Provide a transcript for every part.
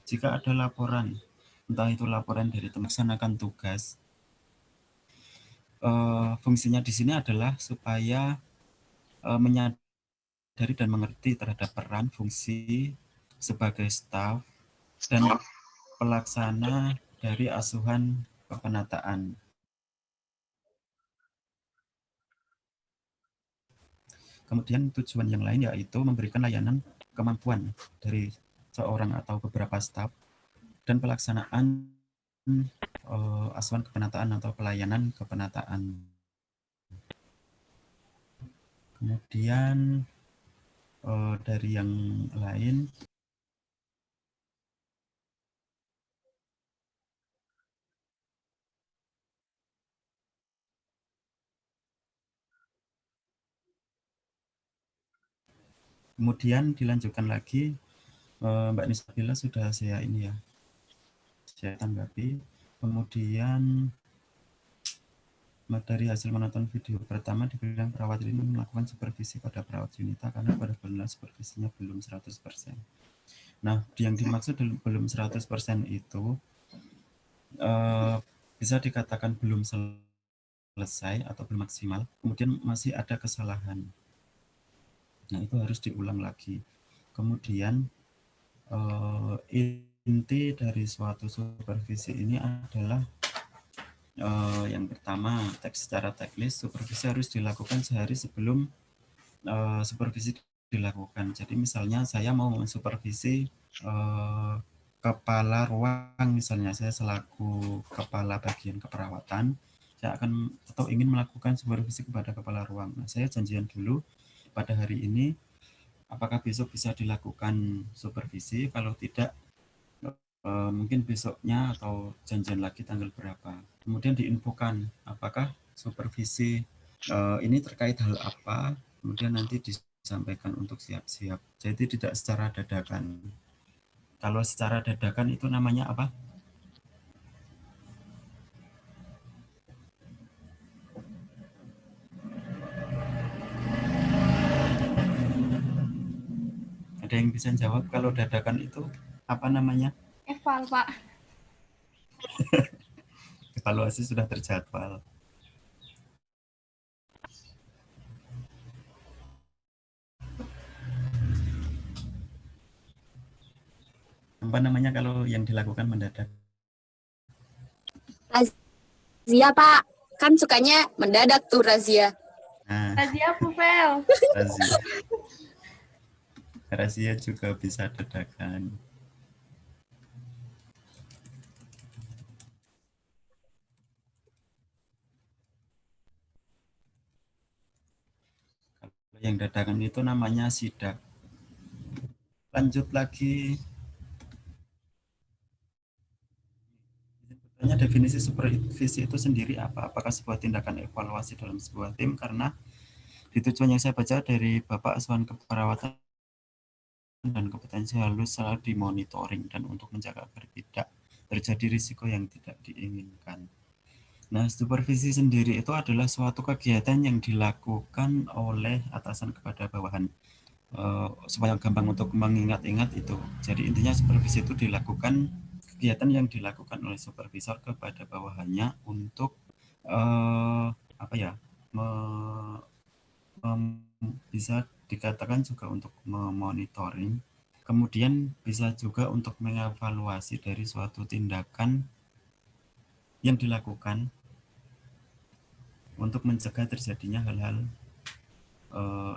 jika ada laporan, entah itu laporan dari melaksanakan tugas, fungsinya di sini adalah supaya menyadari dan mengerti terhadap peran, fungsi sebagai staf dan pelaksana dari asuhan kepenataan. Kemudian tujuan yang lain yaitu memberikan layanan kemampuan dari seorang atau beberapa staf dan pelaksanaan asuhan kepenataan atau pelayanan kepenataan. Kemudian dari yang lain, kemudian dilanjutkan lagi, Mbak Nisabila sudah saya tanggapi. Kemudian dari hasil menonton video pertama dibilang perawat ini melakukan supervisi pada perawat Yunita karena pada bulan supervisinya belum 100%. Nah, yang dimaksud belum 100% itu bisa dikatakan belum selesai atau belum maksimal, kemudian masih ada kesalahan. Nah, itu harus diulang lagi. Kemudian inti dari suatu supervisi ini adalah yang pertama, secara teknis supervisi harus dilakukan sehari sebelum supervisi dilakukan. Jadi misalnya saya mau mensupervisi kepala ruang, misalnya saya selaku kepala bagian keperawatan, saya akan atau ingin melakukan supervisi kepada kepala ruang. Nah, saya janjian dulu pada hari ini, apakah besok bisa dilakukan supervisi, kalau tidak mungkin besoknya atau janjian lagi tanggal berapa. Kemudian diinfokan apakah supervisi ini terkait hal apa, kemudian nanti disampaikan untuk siap-siap. Jadi tidak secara dadakan. Kalau secara dadakan itu namanya apa? Ada yang bisa jawab kalau dadakan itu apa namanya? Eval, Pak. Evaluasi sudah terjadwal. Apa namanya kalau yang dilakukan mendadak? Razia, Pak. Kan sukanya mendadak tuh razia. Nah, Razia Pufel. razia. Razia juga bisa dadakan. Yang dadakan itu namanya sidak. Lanjut lagi. Sebetulnya definisi supervisi itu sendiri apa? Apakah sebuah tindakan evaluasi dalam sebuah tim? Karena di tujuan yang saya baca dari Bapak Asuhan Keperawatan dan kompetensi halus selalu dimonitoring dan untuk menjaga agar tidak terjadi risiko yang tidak diinginkan. Nah, supervisi sendiri itu adalah suatu kegiatan yang dilakukan oleh atasan kepada bawahan. Supaya gampang untuk mengingat-ingat itu. Jadi intinya supervisi itu dilakukan, kegiatan yang dilakukan oleh supervisor kepada bawahannya untuk apa ya, bisa dikatakan juga untuk memonitoring, kemudian bisa juga untuk mengevaluasi dari suatu tindakan yang dilakukan untuk mencegah terjadinya hal-hal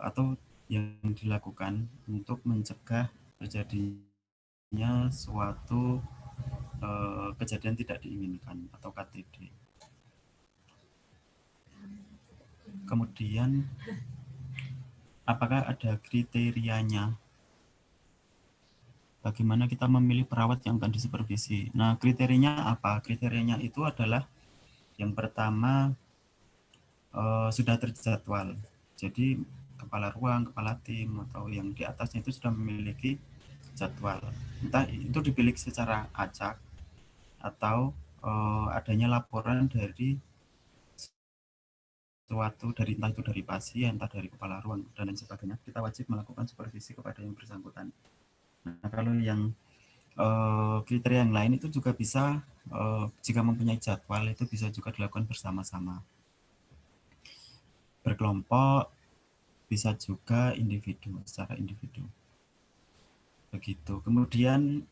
atau yang dilakukan untuk mencegah terjadinya suatu kejadian tidak diinginkan atau KTD. Kemudian apakah ada kriterianya? Bagaimana kita memilih perawat yang akan disupervisi? Nah, kriterianya apa? Kriterianya itu adalah yang pertama sudah terjadwal. Jadi kepala ruang, kepala tim, atau yang di atasnya itu sudah memiliki jadwal. Entah itu dipilih secara acak atau adanya laporan dari suatu entah itu dari pasien, entah dari kepala ruang dan lain sebagainya, kita wajib melakukan supervisi kepada yang bersangkutan. Nah, kalau yang kriteria yang lain itu juga bisa jika mempunyai jadwal itu bisa juga dilakukan bersama-sama, berkelompok, bisa juga individu, secara individu. Begitu. Kemudian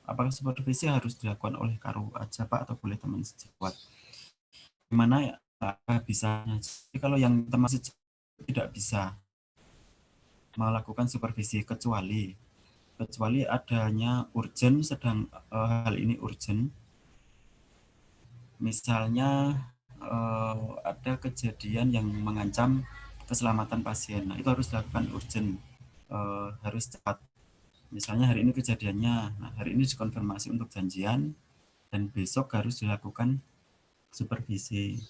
apakah supervisi harus dilakukan oleh karu aja Pak atau boleh teman sejawat? Gimana ya bisa? Jadi kalau yang teman sejawat tidak bisa melakukan supervisi kecuali adanya urgent, sedang hal ini urgent. Misalnya ada kejadian yang mengancam keselamatan pasien. Nah, itu harus dilakukan urgent, harus cepat. Misalnya hari ini kejadiannya, nah hari ini dikonfirmasi untuk janjian dan besok harus dilakukan supervisi.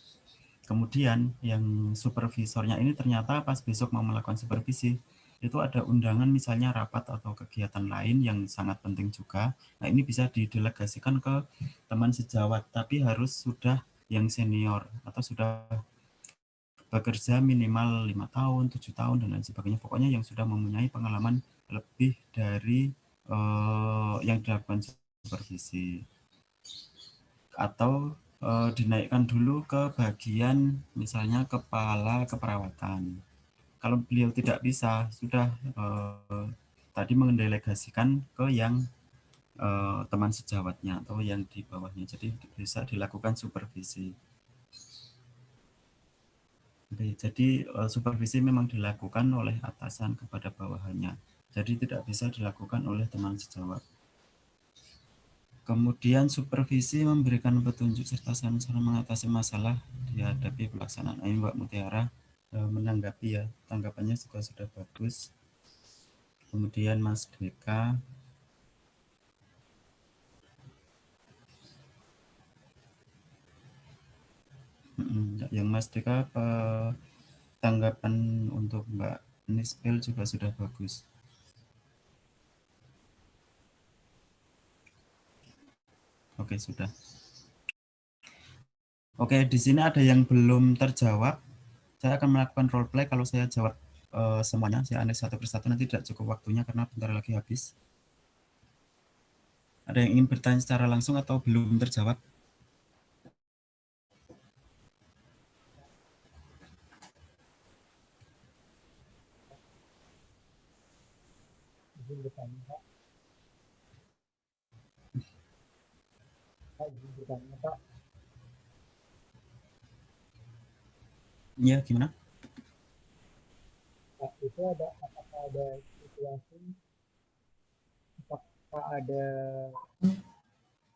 Kemudian yang supervisornya ini ternyata pas besok mau melakukan supervisi, itu ada undangan misalnya rapat atau kegiatan lain yang sangat penting juga. Nah ini bisa didelegasikan ke teman sejawat, tapi harus sudah yang senior atau sudah bekerja minimal 5 tahun, 7 tahun, dan lain sebagainya. Pokoknya yang sudah mempunyai pengalaman lebih dari yang dilakukan supervisi. Atau dinaikkan dulu ke bagian misalnya kepala keperawatan. Kalau beliau tidak bisa, sudah tadi mendelegasikan ke yang teman sejawatnya atau yang di bawahnya. Jadi bisa dilakukan supervisi. Oke, jadi supervisi memang dilakukan oleh atasan kepada bawahannya. Jadi tidak bisa dilakukan oleh teman sejawat. Kemudian supervisi memberikan petunjuk serta saran-saran mengatasi masalah dihadapi pelaksanaan. Ini Mbak Mutiara menanggapi ya, tanggapannya juga sudah bagus. Kemudian Mas Deka. Yang Mas Deka tanggapan untuk Mbak Nispel juga sudah bagus. Oke, sudah. Oke, di sini ada yang belum terjawab. Saya akan melakukan role play. Kalau saya jawab semuanya, saya analisis satu persatu, nanti tidak cukup waktunya karena bentar lagi habis. Ada yang ingin bertanya secara langsung atau belum terjawab? Izin bertanya, Pak. Pak, izin bertanya, Pak. Iya, gimana? Pak, itu apakah ada situasi, apakah ada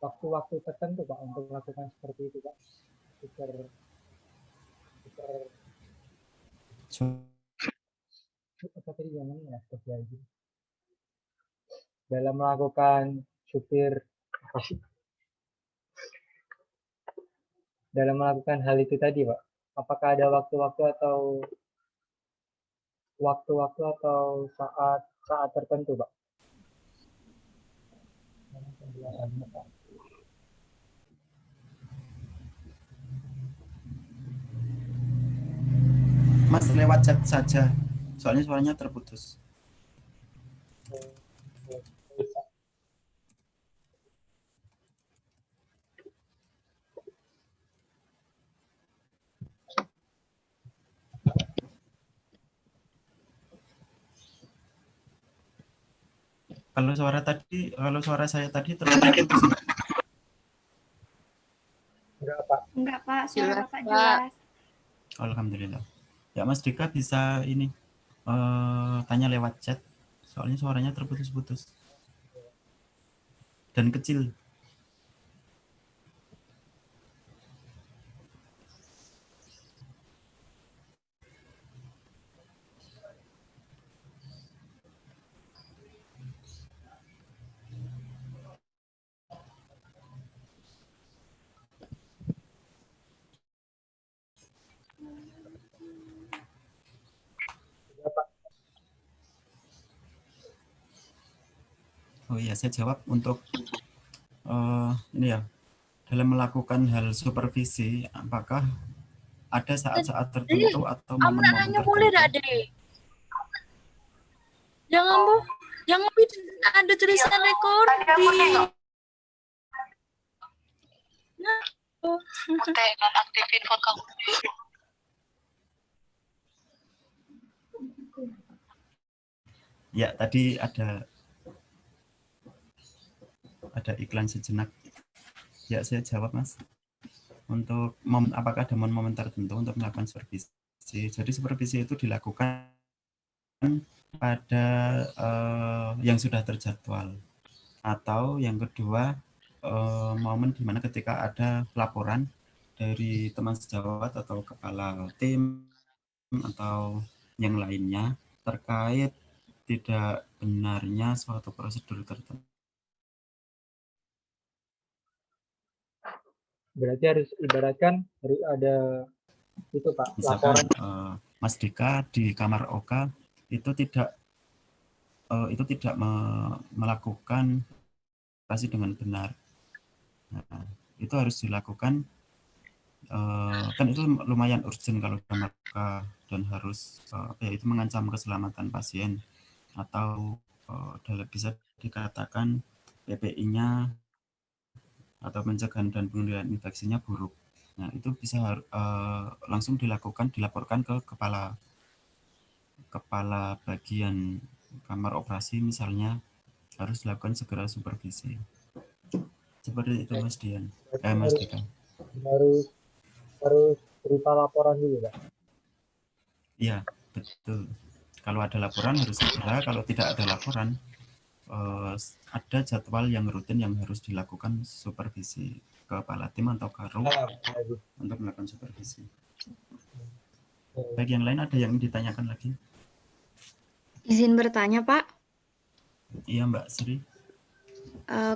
waktu-waktu tertentu, Pak, untuk melakukan seperti itu, Pak? Apa tadi namanya ya, dalam melakukan dalam melakukan hal itu tadi, Pak, apakah ada waktu-waktu atau saat tertentu, Pak? Penjelasannya, Pak. Mas lewat chat saja, soalnya suaranya terputus. Kalau suara saya tadi terputus. Enggak, Pak. Suara Bapak jelas. Alhamdulillah. Ya, Mas Dika bisa ini tanya lewat chat, soalnya suaranya terputus-putus dan kecil. Oh iya, saya jawab untuk ini ya, dalam melakukan hal supervisi, apakah ada saat-saat tertentu atau momen-momen tertentu? Boleh, Dek? Jangan, Bu. Yang ada tulisan recording. Udah nonaktifin phone kamu. Ya, tadi ada iklan sejenak. Ya, saya jawab, Mas. Untuk apakah ada momen tertentu untuk melakukan supervisi? Jadi supervisi itu dilakukan pada yang sudah terjadwal, atau yang kedua momen dimana ketika ada laporan dari teman sejawat atau kepala tim atau yang lainnya terkait tidak benarnya suatu prosedur tertentu. Berarti harus ibaratkan harus ada itu Pak, Misalkan laporan. Mas Dika di kamar Oka itu tidak melakukan operasi dengan benar. Nah, itu harus dilakukan, kan itu lumayan urgent kalau kamar Oka dan harus itu mengancam keselamatan pasien atau bisa dikatakan PPI-nya atau pencegahan dan pengendalian infeksinya buruk. Nah, itu bisa langsung dilaporkan ke kepala bagian kamar operasi, misalnya harus dilakukan segera supervisi. Seperti itu, Mas Dian. Mas Dika. Harus berupa laporan dulu, Pak. Iya, betul. Kalau ada laporan harus segera, kalau tidak ada laporan ada jadwal yang rutin yang harus dilakukan supervisi ke kepala tim atau karu untuk melakukan supervisi. Baik, yang lain ada yang ditanyakan lagi? Izin bertanya, Pak. Iya, Mbak Sri.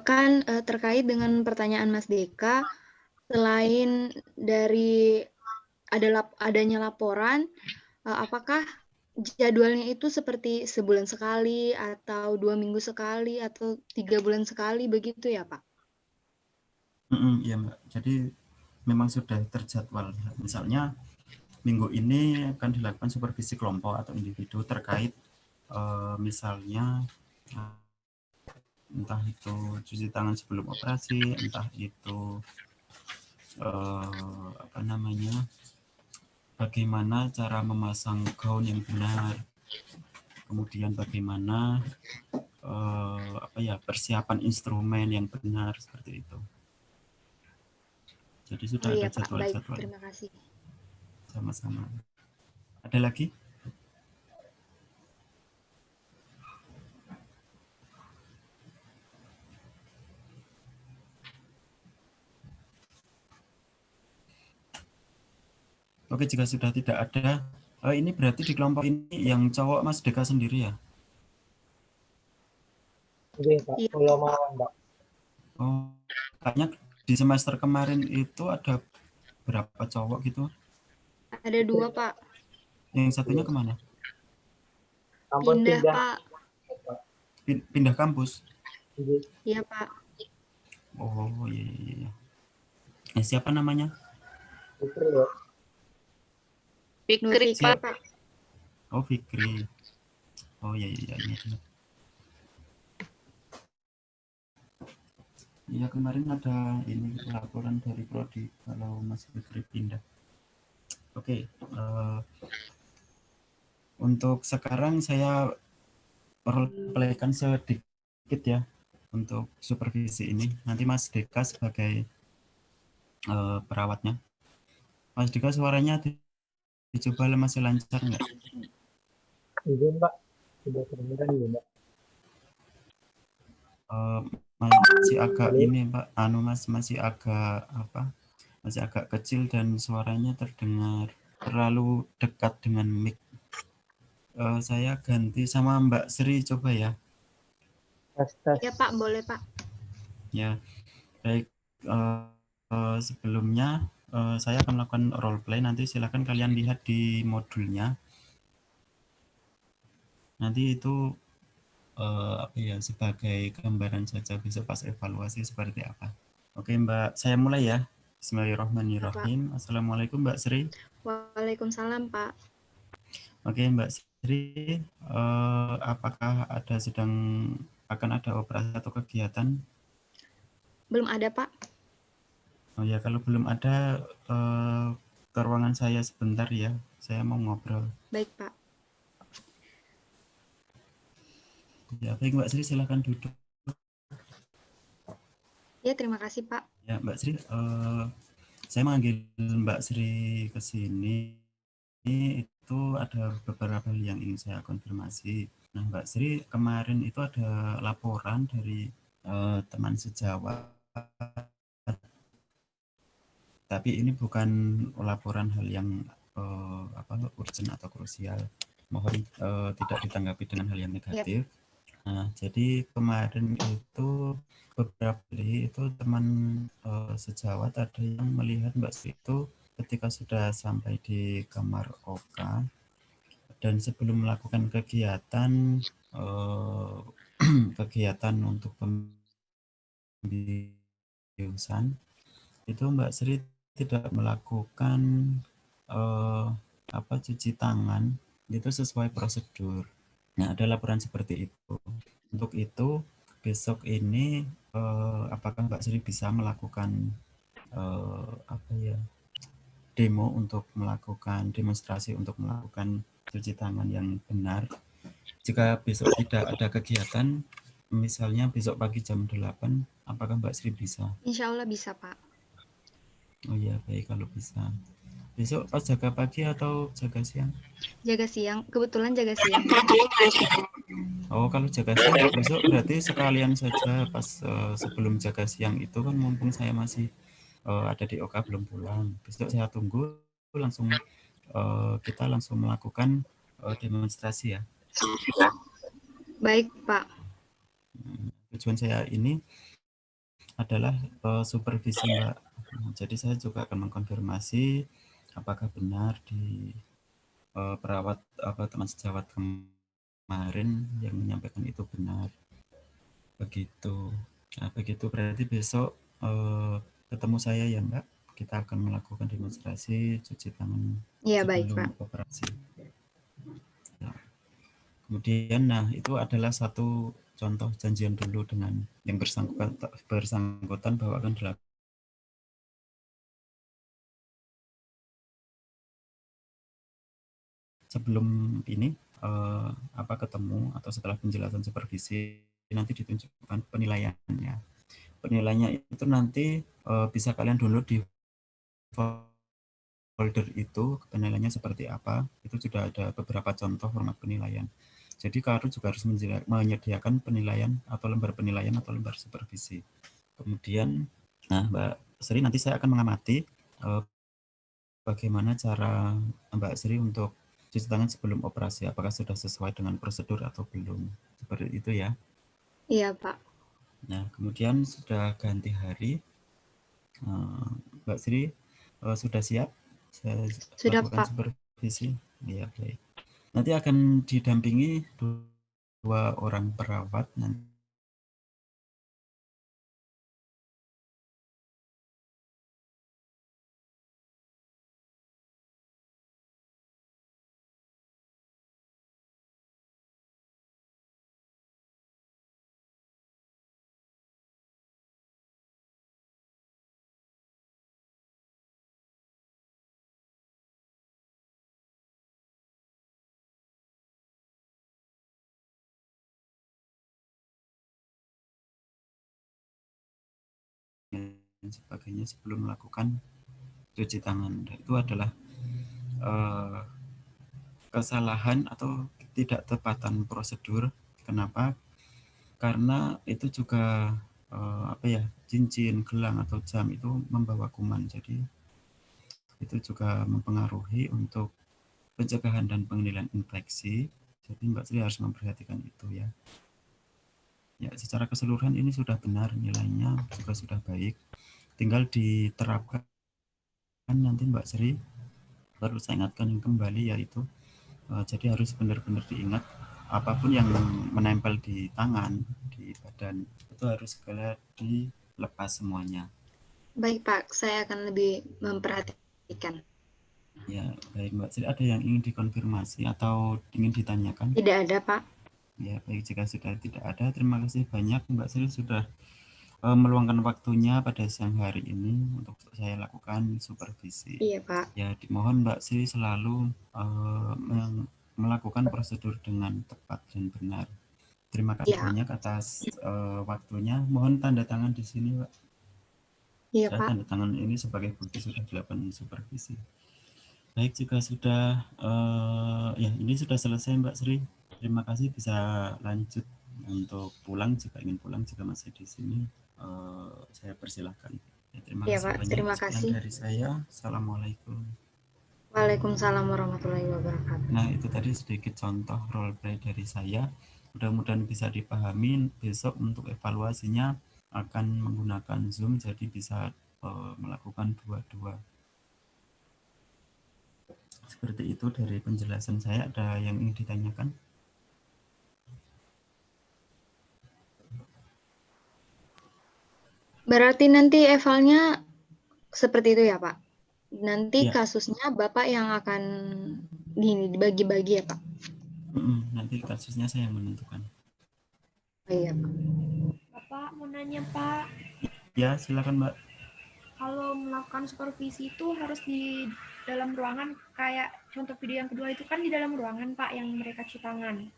Kan terkait dengan pertanyaan Mas Deka, selain dari adanya laporan, apakah jadwalnya itu seperti sebulan sekali atau 2 minggu sekali atau 3 bulan sekali begitu ya, Pak? Iya, Mbak. Jadi memang sudah terjadwal. Misalnya minggu ini akan dilakukan supervisi kelompok atau individu terkait misalnya entah itu cuci tangan sebelum operasi, entah itu bagaimana cara memasang gaun yang benar, kemudian bagaimana persiapan instrumen yang benar, seperti itu. Jadi sudah ada jadwal-jadwal. Terima kasih. Sama-sama. Ada lagi? Oke, jika sudah tidak ada, ini berarti di kelompok ini yang cowok Mas Deka sendiri ya? Oke, Pak. Mbak. Oh, kayaknya di semester kemarin itu ada berapa cowok gitu? Ada 2, Pak. Yang satunya kemana? Pindah, Pak. Pindah kampus? Iya, Pak. Oh, iya. Siapa namanya? Fikri, ya. Fikri, Pak. Oh, Fikri. Oh, iya. Iya, kemarin ada ini laporan dari Prodi kalau Mas Fikri pindah. Oke, untuk sekarang saya role-playkan sedikit ya untuk supervisi ini. Nanti Mas Deka sebagai perawatnya. Mas Deka, suaranya dicoba masih lancar nggak? Izin, Pak. Sudah kedengeran ya, Mbak? Masih agak ini, Pak. Masih agak kecil dan suaranya terdengar terlalu dekat dengan mic. Saya ganti sama Mbak Sri, coba ya. Iya, Pak. Boleh, Pak. Ya, baik. Sebelumnya saya akan melakukan role play. Nanti silakan kalian lihat di modulnya. Nanti itu sebagai gambaran saja besok pas evaluasi seperti apa. Oke, Mbak, saya mulai ya. Bismillahirrahmanirrahim. Assalamualaikum, Mbak Sri. Waalaikumsalam, Pak. Oke, Mbak Sri, apakah akan ada operasi atau kegiatan? Belum ada, Pak. Oh ya, kalau belum ada, ke ruangan saya sebentar ya. Saya mau ngobrol. Baik, Pak. Ya, baik Mbak Sri, silakan duduk. Ya, terima kasih, Pak. Ya, Mbak Sri, saya manggil Mbak Sri ke sini itu ada beberapa hal yang ingin saya konfirmasi. Nah, Mbak Sri, kemarin itu ada laporan dari teman sejawat, tapi ini bukan laporan hal yang urgent atau krusial. Mohon tidak ditanggapi dengan hal yang negatif. Nah, jadi kemarin itu beberapa kali itu teman sejawat ada yang melihat Mbak Sri itu ketika sudah sampai di kamar Oka dan sebelum melakukan kegiatan kegiatan untuk pembiusan itu Mbak Sri tidak melakukan cuci tangan itu sesuai prosedur. Nah, ada laporan seperti itu. Untuk itu besok ini apakah Mbak Sri bisa melakukan demo untuk melakukan demonstrasi untuk melakukan cuci tangan yang benar. Jika besok tidak ada kegiatan, misalnya besok pagi jam 8, apakah Mbak Sri bisa? Insya Allah bisa, Pak. Oh iya, baik kalau bisa. Besok pas jaga pagi atau jaga siang? Jaga siang. Kebetulan jaga siang. Oh, kalau jaga siang besok berarti sekalian saja pas sebelum jaga siang itu kan mumpung saya masih ada di Oka belum pulang. Besok saya tunggu langsung kita langsung melakukan demonstrasi ya. Baik, Pak. Tujuan saya ini adalah supervisi Mbak. Jadi saya juga akan mengkonfirmasi apakah benar di perawat teman sejawat kemarin yang menyampaikan itu benar. Begitu. Nah, begitu berarti besok ketemu saya ya Mbak. Kita akan melakukan demonstrasi cuci tangan Ya, baik, sebelum Pak. operasi. Ya. Kemudian, nah itu adalah satu contoh janjian dulu dengan yang bersangkutan bahwa akan dilakukan sebelum ini ketemu atau setelah penjelasan supervisi nanti ditunjukkan penilaiannya. Penilaiannya itu nanti bisa kalian download di folder itu, penilaiannya seperti apa. Itu sudah ada beberapa contoh format penilaian. Jadi Karu juga harus menyediakan penilaian atau lembar penilaian atau lembar supervisi. Kemudian, nah Mbak Sri nanti saya akan mengamati bagaimana cara Mbak Sri untuk cuci tangan sebelum operasi, apakah sudah sesuai dengan prosedur atau belum. Seperti itu ya. Iya, Pak. Nah, kemudian sudah ganti hari. Mbak Sri sudah siap? Saya Sudah, lakukan Pak. supervisi. Ya, baik. Nanti akan didampingi 2 orang perawat nanti. Dan sebagainya sebelum melakukan cuci tangan. Dan itu adalah kesalahan atau tidak tepatan prosedur. Kenapa? Karena itu juga cincin, gelang atau jam itu membawa kuman. Jadi itu juga mempengaruhi untuk pencegahan dan pengendalian infeksi. Jadi Mbak Sri harus memperhatikan itu ya. Ya, secara keseluruhan ini sudah benar, nilainya juga sudah baik. Tinggal diterapkan nanti Mbak Sri. Perlu saya ingatkan kembali yaitu jadi harus benar-benar diingat apapun yang menempel di tangan, di badan itu harus segera dilepas semuanya. Baik, Pak. Saya akan lebih memperhatikan. Ya, baik Mbak Sri, ada yang ingin dikonfirmasi atau ingin ditanyakan? Tidak ada, Pak. Ya, baik, jika sudah tidak ada, terima kasih banyak Mbak Sri sudah meluangkan waktunya pada siang hari ini untuk saya lakukan supervisi. Iya, Pak. Ya, dimohon Mbak Sri selalu melakukan prosedur dengan tepat dan benar. Terima kasih Ya. banyak atas waktunya. Mohon tanda tangan di sini, Pak. Iya, Saya Pak. tanda tangan ini sebagai bukti sudah dilakukan supervisi. Baik, jika sudah ya ini sudah selesai Mbak Sri. Terima kasih, bisa lanjut untuk pulang jika ingin pulang. Jika masih di sini saya persilahkan. Ya, terima Iya, kasih Pak. banyak. Terima Sekian kasih. dari saya. Assalamualaikum. Waalaikumsalam warahmatullahi wabarakatuh. Nah, itu tadi sedikit contoh role play dari saya. Mudah-mudahan bisa dipahami. Besok untuk evaluasinya akan menggunakan Zoom, jadi bisa melakukan dua-dua. Seperti itu dari penjelasan saya. Ada yang ingin ditanyakan? Berarti nanti evalnya seperti itu ya, Pak? Nanti Ya. kasusnya Bapak yang akan dibagi-bagi ya, Pak? Nanti kasusnya saya yang menentukan. Oh, iya, Pak. Bapak mau nanya, Pak. Ya, silakan Mbak. Kalau melakukan supervisi itu harus di dalam ruangan, kayak contoh video yang kedua itu kan di dalam ruangan, Pak, yang mereka cuci tangan.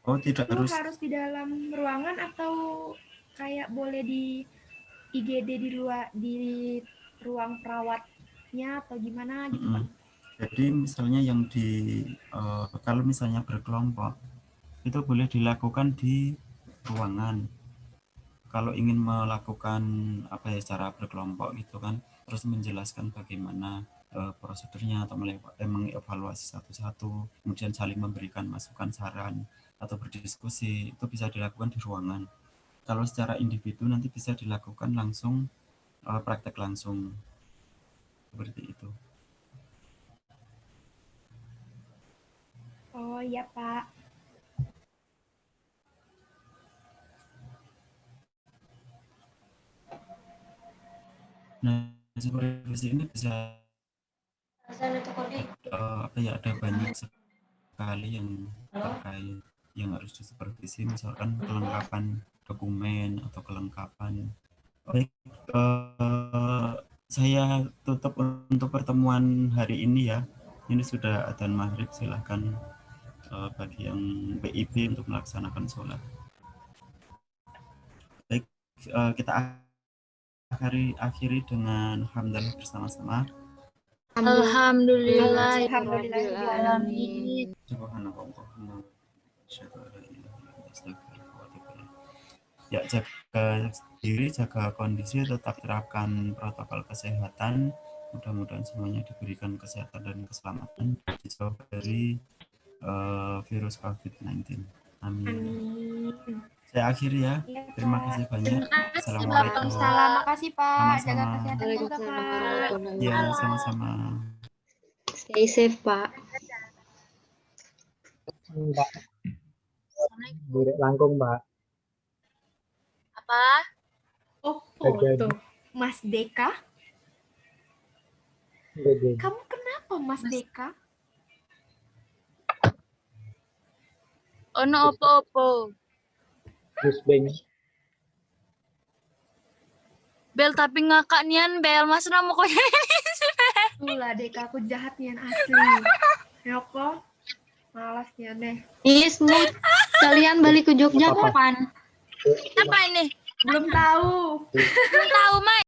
Oh, tidak Itu harus. harus di dalam ruangan atau kayak boleh di IGD di luar, di ruang perawatnya atau gimana gitu, Pak? Jadi misalnya yang kalau misalnya berkelompok itu boleh dilakukan di ruangan. Kalau ingin melakukan secara berkelompok gitu kan, terus menjelaskan bagaimana prosedurnya atau mengevaluasi satu-satu, kemudian saling memberikan masukan, saran atau berdiskusi, itu bisa dilakukan di ruangan. Kalau secara individu nanti bisa dilakukan langsung, praktek langsung seperti itu. Oh iya, Pak. Nah, supervisi ini bisa ada banyak sekali yang terkait yang harus disupervisi, misalkan kelengkapan dokumen atau kelengkapan. Baik, saya tutup untuk pertemuan hari ini ya. Ini sudah adzan maghrib, silahkan bagi yang BIP untuk melaksanakan sholat. Baik, kita akhiri dengan hamdalah bersama-sama. Alhamdulillah. Alhamdulillahirrahmanirrahim. Ya, jaga diri, jaga kondisi, tetap terapkan protokol kesehatan. Mudah-mudahan semuanya diberikan kesehatan dan keselamatan, dijauh dari virus COVID-19. Amin. Saya akhiri ya. Terima kasih banyak. Assalamualaikum. Terima kasih, Pak. Sama-sama. Jaga kesehatan juga, Pak. Ya, sama-sama. Stay safe, Pak. Mbak. Burek langkung, Mbak. Apa? Oh, foto. Mas Deka? Gede. Kamu kenapa, Mas Deka? Ono opo-opo. Gus Beng. Bel tapi ngakak nian bel mas Ramo kok Itulah Deka, aku jahat nian asli. Yoko, malas nian deh. Smooth. Kalian balik ke Jogja kapan? apa ini? Belum tahu. Belum tahu Mai.